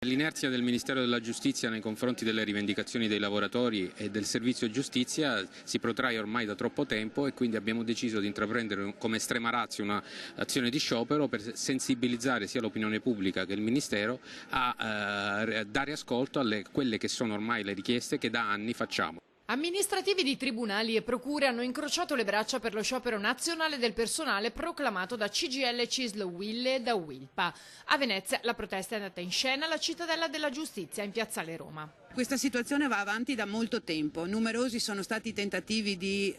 L'inerzia del Ministero della Giustizia nei confronti delle rivendicazioni dei lavoratori e del servizio giustizia si protrae ormai da troppo tempo e quindi abbiamo deciso di intraprendere come estrema ratio un'azione di sciopero per sensibilizzare sia l'opinione pubblica che il Ministero a dare ascolto a quelle che sono ormai le richieste che da anni facciamo. Amministrativi di tribunali e procure hanno incrociato le braccia per lo sciopero nazionale del personale proclamato da CGIL, CISL, UIL e da UILPA. A Venezia la protesta è andata in scena alla Cittadella della Giustizia in Piazzale Roma. Questa situazione va avanti da molto tempo, numerosi sono stati i tentativi di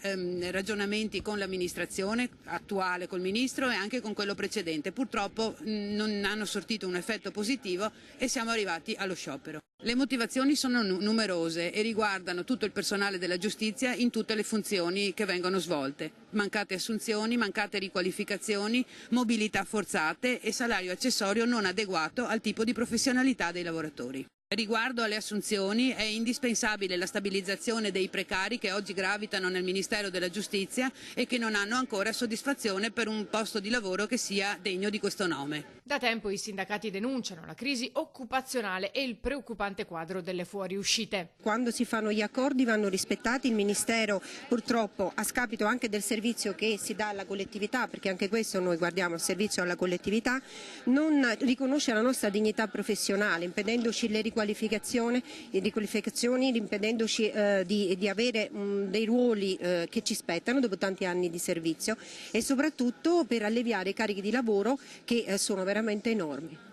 ragionamenti con l'amministrazione attuale, col Ministro e anche con quello precedente. Purtroppo non hanno sortito un effetto positivo e siamo arrivati allo sciopero. Le motivazioni sono numerose e riguardano tutto il personale della giustizia in tutte le funzioni che vengono svolte. Mancate assunzioni, mancate riqualificazioni, mobilità forzate e salario accessorio non adeguato al tipo di professionalità dei lavoratori. Riguardo alle assunzioni è indispensabile la stabilizzazione dei precari che oggi gravitano nel Ministero della Giustizia e che non hanno ancora soddisfazione per un posto di lavoro che sia degno di questo nome. Da tempo i sindacati denunciano la crisi occupazionale e il preoccupante quadro delle fuoriuscite. Quando si fanno gli accordi vanno rispettati, il Ministero purtroppo a scapito anche del servizio che si dà alla collettività, perché anche questo noi guardiamo il servizio alla collettività, non riconosce la nostra dignità professionale, impedendoci le riqualificazioni, impedendoci di avere dei ruoli che ci spettano dopo tanti anni di servizio e soprattutto per alleviare i carichi di lavoro che sono veramente enormi.